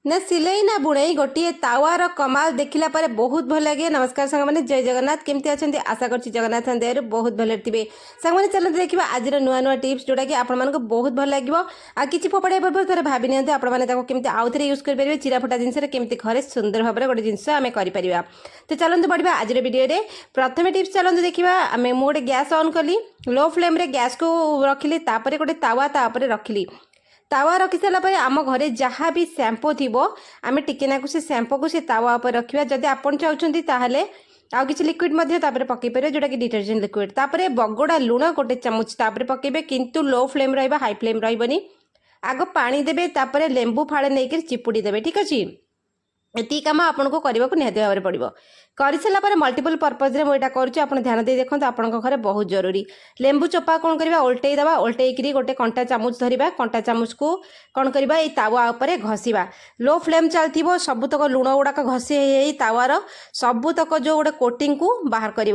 ना सिलाई ना बुणाई गोटे तावार कमाल देखला पर बहुत भल लगे। नमस्कार सांग मैंने जय जगन्नाथ केमती अच्छा आशा कर जगन्नाथ दयार बहुत भले थे सांग मैंने चलते देखा आज नुआ नुआ टिप्स जोटा कि आपको बहुत भल लगे आ कि फोपड़ा पूर्व थे भावी नि आपमती आउ थे यूज करेंगे चिराफटा जिनस केमती घरे सुंदर भाव में गोटे जिनस आम कर तो चलते बढ़िया आज भिडियो प्रथम टिप्स चलते देखा आम गोटे गैस ऑन कली लो फ्लेम गैस को रखिली गोटे तावा रखिली तावा रखी सारापर आम घरे जहाँ भी शैम्पू थी आम टिकेनाकू से शैम्पू को से तावा उपर रखा जदि आपन चाहते ताहले आउ किसी लिक्विड पकई पारे जोटा कि डिटर्जेंट लिक्विड तापर बगड़ा लुण गोटे चामच तापर पकेबे किंतु लो फ्लेम रहा हाई फ्लेम रही आग पानी देबे तापर लेंबू फाड़े नहीं चिपुड़ी देबे ठीक अच्छे ये कम आपको करने को निहत भाव में पड़ो कर सारापर मल्टीपल पर्पज में मुझे करुच्ची आप ध्यान दे देखो आपंक घरे बहुत जरूरी लेंबू चोपा कौन करवा उल्टे दवा उल्टे गोटे कंटा चामच धरवा कंटा चामच को कौन करवा तावा उपरे घसीवा लो फ्लेम चलती सबुतक लुण गुड़ाक घसी तावार सबुतक जो गोटे कोटिंग को बाहर कर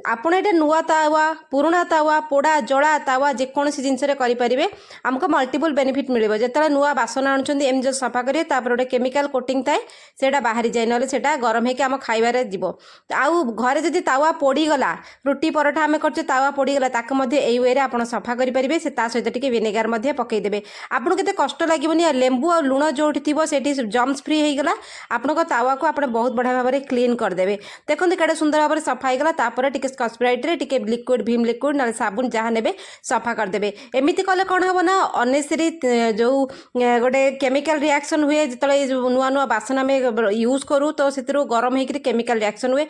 आपड़ ये नुआ तावा पुराणा तावा पोड़ा जला तावा जेकोसी जिनस करेंगे आमको मल्टीपल बेनिफिट मिले जो नुआ बासन आणुंट एम जो सफा करेंगे गोटे केमिकल कोटिंग थाए सेटा बाहरी जाए ना सेटा गरम होकर आम खाइबार आउ घरे जदि तावा पोड़ीगला रुटी परोठा आम कर तावा पोड़ीगला ताक यही वे आप सफा करेंगे से सहित टिके विनेगार पकईदेवे आपको केते कष्ट लगे लेंबू और लुण जो थी जम्स फ्री होगला आपन तावा को आप बहुत बढ़िया भाव में क्लीन करदे देखो केड़े सुंदर भाव में सफा होगला टिके स्कॉच ब्राइट रे टिके लिक्विड भीम लिक्विड ना साबुन जहाँ ने सफा करदे एमती कले कौन हम ना अनेसरी जो गोटे केमिकल रिएक्शन हुए जो नुआ नुआ बासन आम यूज करूँ तो से गरम होकर केमिकल रिएक्शन हुए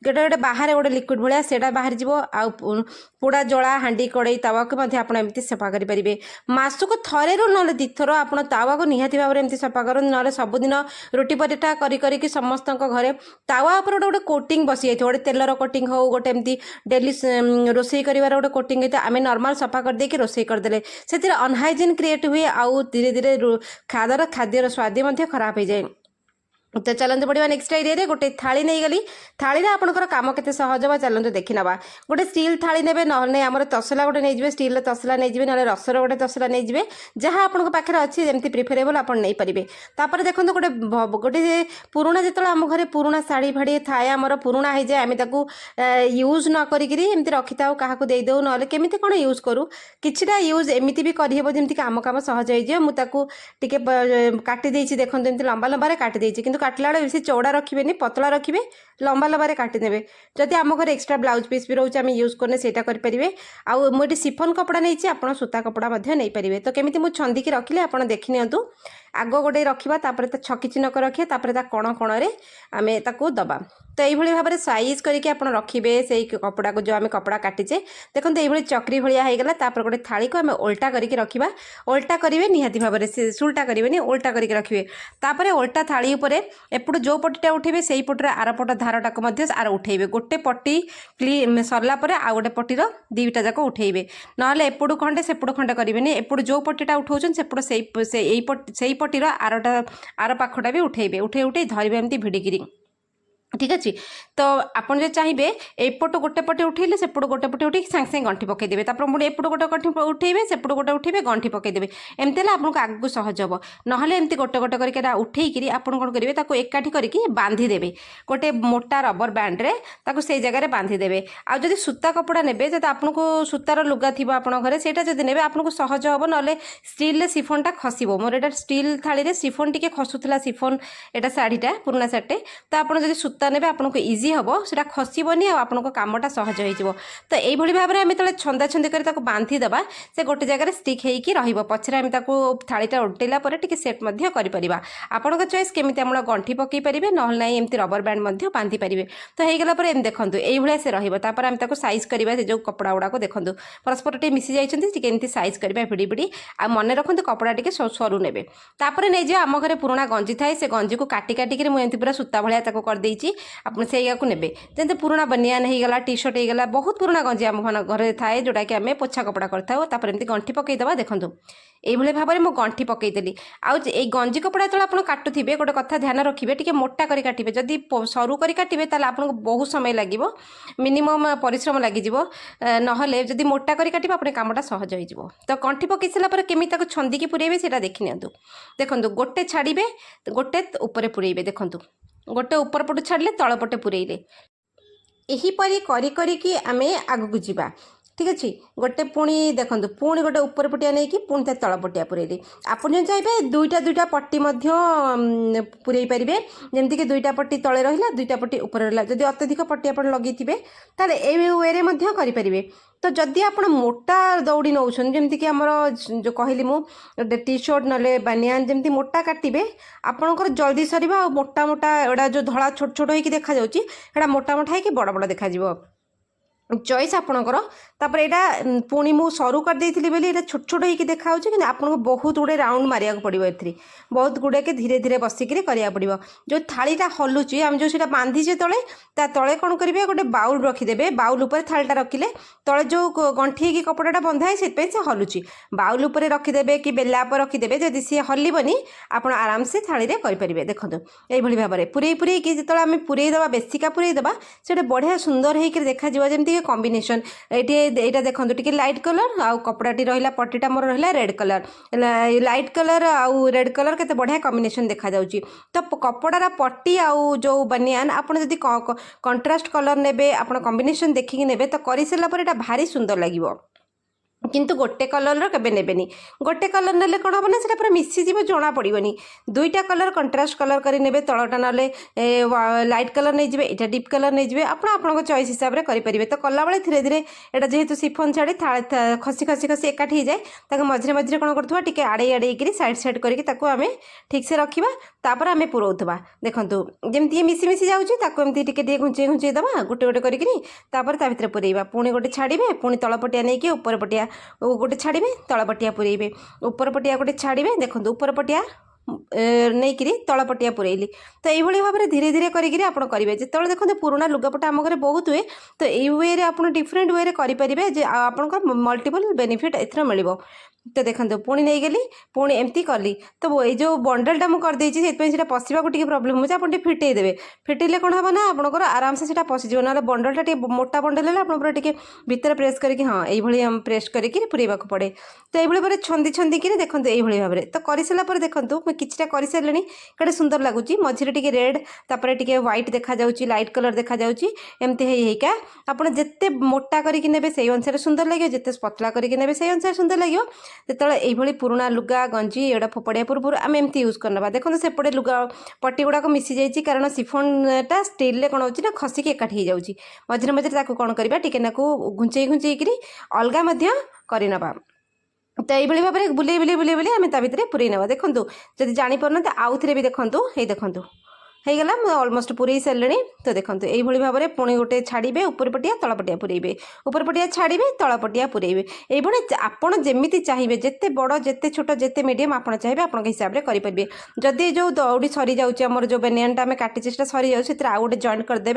गोटे गोटे बाहर गोटे लिक्विड भाया सेटा बाहर जीव आ पोड़ा जला हांडी कड़ई तावा को एमती सफा करेंगे मासक थरे रू ना दिथर आप तावा को निहाती भाव में सफा कर ना सबुदिन रुटी परोठा करी समस्त घरे तावा पर गोटे कोटिंग बसी जाए गोटे तेलर कोटिंग हो गोटे एमती डेली रोसई कर गोटे कोटिंग होता आम नॉर्मल सफा करदे रोसई करदे से अनहाइजीन क्रिएट हुए आउ धीरे धीरे खाद्यर स्वाद खराब हो जाए। तो चलते बढ़िया नेक्स्ट आइडिया गोटे थाली नहीं गली थाली आपंकर कम के सहज बा चलते देखी ना गोटे स्टील थाली ने ना आम तसला गोटे नहीं स्टील तसला नहीं ना रसर गोटे तसला नहीं जहाँ आपंक पाखे अच्छी जमी प्रिफरेबल आप नहीं पारे तापर देखो गोटे गोटे पुराणा जो आम घर पुराणा शाढ़ी फाड़ी थाए आमर पुराणा हो जाए आम यूज न करी रखी था क्या देदेव ना केमी कौन यूज करूँ किटा यूज एमती भी करहब जमीक आम कम सहज हो मुझे काटी देखो लंबा लंबा काटी कि काटला बेले बेसी चौड़ा रखिए पतला रखिए लंबा लंबा काटिदेवे जदि आम घर एक्सट्रा ब्लाउज पीस भी रोचे आम यूज करने से करेंगे आउ मुझे सिफन कपड़ा नहीं आप सूता कपड़ा नहीं पारे तो केमी मुझे छंदी रखिले आप देखी नियंतु आग गोटे रखा तापर छकी चिन्हक रखिए तापर कण कण आम दबा तो यही भाव में साइज करके आप रखिए से कपड़ा को जो आम कपड़ा काटिचे देखो ये चक्री भाया होगला तापर गोटे थाली को आम उल्टा करके रखा उल्टा करेंगे निहाती भाव में सुल्टा करेंगे उल्टा करके रखिए तापर उल्टा थाली उपर एपटू जो पटीटा उठेबे से पटर आर पट धारटा को आर उठेबे गोटे पटी सरला आ गोटे पटीर दुईटा जाक उठेबे ना एपटू खंडे सेपटू खंडे करेंगे एपटू जो पटीटा उठाउछन सेपटू से पटीर आर पाखटा भी उठेबे उठे उठे धरबे एमती भिड़िकी ठीक अच्छे तो आपन जो चाहिए एपट गोटे पटे उठेले सेपट गोटे पटे उठे सागे सागे गंठी पकईदेवे पुणी एपट गोटे गंठी उठेबे सेपट गोटे उठेबे गंठी पकईदेवे एमती आपको आगू सहज हम ना एमती गोटे गोटे करके उठेकि आप कौन करेंगे एकाठी करके बांधिदेवे गोटे मोटा रबर बैंड रे से जगह बांधिदेवे आ जब सूता कपड़ा ने जब आपको सूतार लुगा थी आप घर से ने आपको सहज हम ना स्टील सिफनटा खसब मोर यहाँ स्टील थाली सिफन टी खसुला सिफन यहाँ शाढ़ीटा पुराना शाढ़ीटे तो आप सूता ने आपको इजी हम से खसबनी आपको कमटा सहज हो तो यही भाव में आम जो छंदा छंदी कर बांधिदेवा से गोटे जगह स्टिक होकर पचर आम थालीटा उल्टेला टी सेट कर आपण चॉइस केमी आम गंठी पकई पारे ना एमती रबर बैंड बांधि पारे तो होगला देखो ये से रही आम सैज करवा से जो कपड़ा गुड़ाक देखो परस्पर टे मिसी जाती सैज करवा भिड़ी भिड़ी आ मन रखते कपड़ा टे सरू ने नहीं जाए आम घर पुराणा गंजी थाए से गंजी को काटी काटिक मुझे पूरा सूता भाया करदेची ଆପଣ ସେଇଆକୁ ନେବେ ଯେମିତି ପୁରୁଣା ବନିଆନ ହେଇଗଲା टी शर्ट ହେଇଗला बहुत पुराना गंजी आम घर थाए जोटा कि आम पोछा कपड़ा करता तापर एमती गंठी पकईदबा देखो এইভাবে ভাবে মু গଣ୍ଠି পকাইদেলি ଆଉ এই গଞ୍ଜି কপড়া যেত আপনার কাটুবে গোটে কথা ধ্যান রাখবে টিকে মোটা করে কাটবে যদি সরু করে কাটবে তাহলে আপনার বহু সময় লাগিব মিনিমম পরিশ্রম লাগিযোগ নহলে যদি মোটা করে কাটবে আপনার কামটা সহজ হয়ে যাব তো গଣ୍ଠି পকাই সারা পরে কেমি তাকে ছন্দিকি পুরাইবে সেটা দেখি নিয়ন্তু দেখুন গোটে ছাড়িবে গোটে উপরে পুরাইবে দেখুন গোটে উপর পটু ছাড়লে তল পটে পুরাইলে यहीपरी करी करिकी आमे आगू जावा ठीक अच्छे गोटे पुणी देखो पुणी गोटे ऊपर पटिया नहीं कि पुणी ता तल पटिया पुरेली आपन चाहिए दुईटा दुईटा पट्टी पुरई पारे जमीक दुईटा पट्टी तले रहा दुईटा पट्टी ऊपर रहा जदि अत्यधिक पट्टी आप लगे ताले वे करें तो जदि आप मोटा दौड़ी नौ जमीक आमर जो कहली मुझे टी शर्ट ना बानियान जमी मोटा काटे आपणकर जल्दी सर मोटा मोटा एड़ा जो धड़ा छोट छोट होगी देखा जाऊँगा मोटा मोटा है बड़ बड़ देखा चॉइस आपणकर तापर यहाँ पुणी मु सरू कर देती बोली ये छोट छोट होगी देखा कि आपको बहुत गुड़े राउंड मारिया पड़ो ए बहुत गुड़े के धीरे धीरे बसिक करा पड़ो जो थालीटा हलुची आम जो बांधीचे तले तले कौन करेंगे गोटे बाउल रखिदे बाउल उपर थालीटा रखिले तले जो गंठी कपड़ाटा बंधा है से हलुची बाउल उपर रखिदे कि बेला पर रखिदे जदि सी हलबनी आप आराम से थाली में करेंगे देखो ये भाव में पुरई पुरई जो आम पुरईदे बेसिका पुरईदे से बढ़िया सुंदर होकर देखा जमी कॉम्बिनेशन ये देखो टे लाइट कलर आउ कपड़ाटी रहा पट्टीटा मोर रहा रेड कलर लाइट कलर आउ रेड कलर केते बढ़िया कॉम्बिनेशन देखा जाउची तो कपड़ार पट्टी आउ जो बनियान आपन जदि कंट्रास्ट कलर नेबे आपन कॉम्बिनेशन देखिकी नेबे तो करि सला पर एटा भारी सुंदर लागिवो किंतु गोटे कलर केबे नेबेनी गोटे कलर नेले कौन हम ना से पूरा मिसीज जना पड़ोनी दुईटा कलर कंट्रास्ट कलर कर नेबे तलटा ना लाइट कलर नहीं जाए यहाँ डीप कलर नहीं जाए आपको चॉइस हिसाब से करेंगे तो कला बेले धीरे धीरे यहाँ जेहेतु सिफन छाड़ी खसी खसी खसी एकाठी हो जाए मझे मझे कौन करवा टे आड़े आड़े साइड साइड करके आम ठीक से रखा तापर आम पुरौवा देखूँ जमी मिसी मिसी जाऊँगी घुंचे घुंचे दबा गोटे गोटे करके पुरैबा पुणी गोटे छाड़े पुणी तल पटिया नहीं कि ऊपर पटिया गोटे छाड़े तल पटिया पुरैबे ऊपर पटिया गोटे छाड़े देखो ऊपर पटिया नहीं कि तल पटिया पुरैली तो यही भाव में धीरे धीरे करेंगे जो देखते पुराना लुगापटा आम घर बहुत हुए तो ये वे आप डिफरेंट वे करेंगे आपंकर मल्टीपल बेनिफिट एथर मिल तो देखो पुणी नहीं गली पुणी एमती कली तो ये जो बंडलटा मुझे करदे पशिया प्रोब्लेम हो फिटे देवे फिटेले कौन हम ना आपंकर आराम से पशिज ना बंडलटा मोटा बंडल है आप भितर प्रेस करके हाँ ये प्रेस करके पुरैबा पड़े तो ये भाव छंदी छंदी कि देखो ये भाव में तो कर सारापर देखो मुझे किसी कर सारे कड़े सुंदर लगुच मझे टे रेड तापर टे व्हाइट देखा जाऊँगी लाइट कलर देखा जाऊँगी एमती होइका आप जिते मोटा करके नेबे से अनुसार सुंदर लगे जिते पतला करके नेबे से अनुसार सुंदर लगे जिते ये पुराना लुगा गंजी एटा फोपड़िया पूर्व आम एमती यूज करना देखो सेपटे लुगा पट्टी गुड़ाक मिसी जाइए कारण सिफनटा स्टील कौन होची ना खसिक एकाठी हो जाऊँगी मझे मझे कौन करवा टिके घुंचे घुंचे अलग करनवा तो ये भाव में बुले बुले बुले बुले आम भितर पुरई ना देखूँ जब जापर ना आउ थे भी देखूँ ये देखूँ होगा मुझे अलमोस्ट पुरई सारे तो देखो यही भाव में पुणी गोटे छाड़े ऊपर पटिया तल पटिया पुरैबे ऊपर पटिया छाड़े तल पटिया पुरैबे ये आपड़ जमी चाहिए जिते बड़ जिते छोट जिते मीडियम आप चाहिए आप हिसाब से करेंगे जदि जो दौड़ी सरी जाऊँगी आमर जो बेनियानटा आम काटिचे सरी जाऊँ आउ गोटे जॉइंट करदे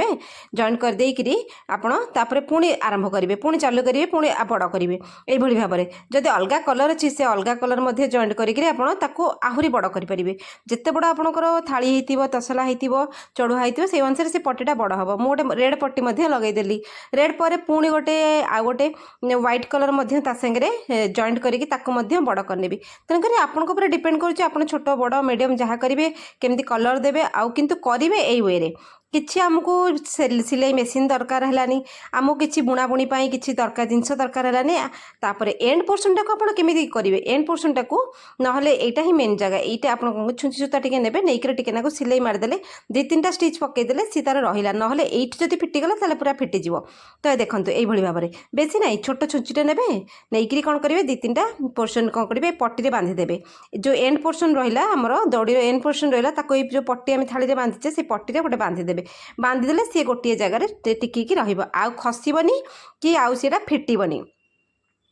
जॉइंट करदेकरी आपड़ पुणी आरंभ करेंगे पुणी चालू करेंगे पुणी बड़ करेंगे ये भाव में जदि अलग कलर अच्छी से अलग कलर जॉइंट करके आहरी बड़ करेंगे जिते बड़ आपंकर थाली हो तसला चढ़ुआ होती से अनुसार से पट्टीटा बड़ हम मुझे रेड पट्टी लगेदेली रेड पर पुणी गोटे आ गोटे व्हाइट कलर सागे जॉइंट करके बड़ करने तेणुक आपंकर डिपेंड कर छोट बड़ मीडियम जहाँ करेंगे केमती कलर देवे आउ किंतु करेंगे यही वे किसी आमको सिलाई मेसीन दरकार है आमको किसी बुणाबुणी किसी दरकार जिनस दरकार है एंड पोर्सन टाक आप केमी करेंगे एंड पोर्सन टाक ना यहाँ ही मेन जगह ये आप छुंची सूता टे ने नहीं टिके सिलाई मारिदे दि तीन स्टिच पकईदे सी तार रहा ना ये जब फिटिगला पूरा फिटिज तो देखो ये भाव में बेसी ना छोट छुंचीटे ने नहीं कौन करेंगे दि तीन पोर्सन कौन करेंगे पट्टी बांधिदेवे जो एंड पोर्सन रहा आमर दौड़ीर एंड पोर्सन रहा जो पट्टी आम थाली बांधिचे से पट्टी गोटे बांधिदेवे बांधिदेले सी गोटे जगार टिकी रहा खसबनी कि आउ सीटा फिटबनी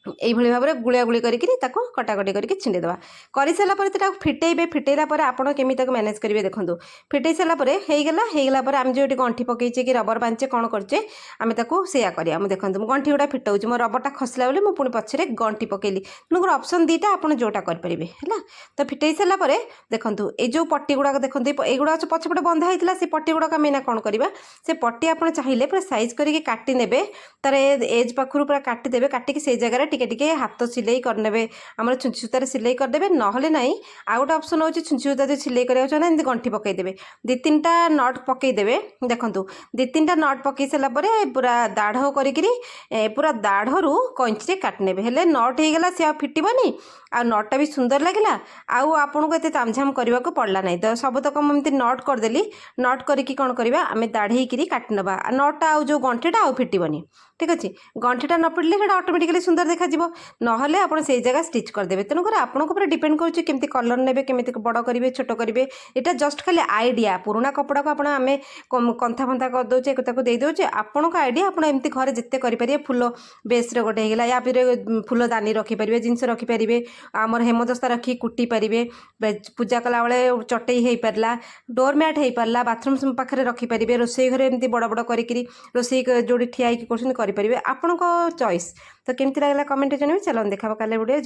এইভাবে ভাବରେ গুଳିଆ গুଳି କରିକି ତାକୁ କଟାକଟି କରିକି ଛିଣ୍ଡେଇଦେବା। କରିସାରିଲା ପରେ ତାକୁ ଫିଟେଇବେ। ଫିଟେଇଲା ପରେ ଆପଣ କେମିତି ତାକୁ ମ୍ୟାନେଜ୍ କରିବେ ଦେଖନ୍ତୁ। ଫିଟେଇ ସାରିଲା ପରେ ହେଇଗଲା ପରେ ଆମେ ଯେଉଁ ଏଠି ଗଣ୍ଠି ପକେଇଛେ କି ରବର ବାନ୍ଧିଛେ କ'ଣ କରୁଛେ ଆମେ ତାକୁ ସେଇଆ କରିବା। ମୁଁ ଦେଖନ୍ତୁ ମୁଁ ଗଣ୍ଠି ଗୁଡ଼ା ଫିଟଉଛି, ମୋ ରବରଟା ଖସିଲା ବୋଲି ମୁଁ ପୁଣି ପଛରେ ଗଣ୍ଠି ପକେଇଲି। ତେଣୁକରି ଅପସନ୍ ଦୁଇଟା ଆପଣ ଯେଉଁଟା କରିପାରିବେ ହେଲା। ତ ଫିଟେଇ ସାରିଲା ପରେ ଦେଖନ୍ତୁ ଏଇ ଯେଉଁ ପଟି ଗୁଡ଼ାକ ଦେଖନ୍ତୁ ଏଇଗୁଡ଼ା ପଛପଟେ ବନ୍ଧା ହେଇଥିଲା, ସେ ପଟି ଗୁଡ଼ାକ ଆମେ ଏଇନା କ'ଣ କରିବା, ସେ ପଟି ଆପଣ ଚାହିଁଲେ ପୁରା ସାଇଜ୍ କରିକି କାଟି ନେବେ। ତାର ଏଜ୍ ପାଖରୁ ପୁରା କାଟିଦେବେ। କାଟିକି ସେଇ ଜାଗାରେ ଟିକେ ଟିକେ ହାତ ସିଲେଇ କରିନେବେ। ଆମର ଛୁଞ୍ଚି ସୂତାରେ ସିଲେଇ କରିଦେବେ। ନହେଲେ ନାହିଁ ଆଉ ଗୋଟେ ଅପସନ୍ ହେଉଛି ଛୁଞ୍ଚି ସୂତା ଯଦି ସିଲେଇ କରିବାକୁ ଚାହୁଁଛନ୍ତି ଏମିତି ଗଣ୍ଠି ପକେଇଦେବେ। 2-3ଟା ନଟ୍ ପକେଇଦେବେ। ଦେଖନ୍ତୁ 2-3ଟା ନଟ୍ ପକେଇ ସାରିଲା ପରେ ପୁରା ଦାଢ଼ କରିକିରି ପୁରା ଦାଢ଼ରୁ କଇଞ୍ଚିରେ କାଟିନେବେ। ହେଲେ ନଟ୍ ହେଇଗଲା, ସେ ଆଉ ଫିଟିବନି, ଆଉ ନଟ୍ଟା ବି ସୁନ୍ଦର ଲାଗିଲା, ଆଉ ଆପଣଙ୍କୁ ଏତେ ତାମଝାମ କରିବାକୁ ପଡ଼ିଲା ନାହିଁ। ତ ସବୁତକ ମୁଁ ଏମିତି ନଟ୍ କରିଦେଲି। ନଟ୍ କରିକି କ'ଣ କରିବା, ଆମେ ଦାଢ଼େଇକିରି କାଟିନେବା। ନଟ୍ଟା ଆଉ ଯେଉଁ ଗଣ୍ଠିଟା ଆଉ ଫିଟିବନି। ଠିକ୍ ଅଛି। ଗଣ୍ଠିଟା ନ ଫିଟିଲେ ସେଇଟା ଅଟୋମେଟିକାଲି ସୁନ୍ଦର ଦେଖାଯିବ। ନହେଲେ ଆପଣ ସେଇ ଜାଗା ଷ୍ଟିଚ୍ କରିଦେବେ। ତେଣୁକରି ଆପଣଙ୍କ ଉପରେ ଡିପେଣ୍ଡ କରୁଛି କେମିତି କଲର୍ ନେବେ, କେମିତି ବଡ଼ କରିବେ, ଛୋଟ କରିବେ। ଏଇଟା ଜଷ୍ଟ ଖାଲି ଆଇଡ଼ିଆ। ପୁରୁଣା କପଡ଼ାକୁ ଆମେ କନ୍ଥା ଫନ୍ଥା କରିଦେଉଛେ, ତାକୁ ଦେଇଦେଉଛେ। ଆପଣଙ୍କ ଆଇଡ଼ିଆ ଆପଣ ଏମିତି ଘରେ ଯେତେ କରିପାରିବେ। ଫୁଲ ବେସ୍ରେ ଗୋଟେ ହେଇଗଲା, ୟା ପରେ ଫୁଲ ଦାନି ରଖିପାରିବେ, ଜିନିଷ ରଖିପାରିବେ। ଆମର ହେମଦସ୍ତା ରଖିକି କୁଟି ପାରିବେ। ପୂଜା କଲାବେଳେ ଚଟେଇ ହେଇପାରିଲା, ଡୋର୍ ମ୍ୟାଟ୍ ହେଇପାରିଲା, ବାଥରୁମ୍ ପାଖରେ ରଖିପାରିବେ। ରୋଷେଇ ଘରେ ଏମିତି ବଡ଼ ବଡ଼ କରିକିରି ରୋଷେଇ ଯେଉଁଠି ଠିଆ ହେଇକି କରୁଛନ୍ତି କରିପାରିବେ। ଆପଣଙ୍କ ଚଏସ୍। ତ କେମିତି ଲାଗିଲା କମେଣ୍ଟରେ ଜଣାଇବେ। ଚାଲନ୍ତୁ ଦେଖାବା କାଲି ଭିଡ଼ିଓ।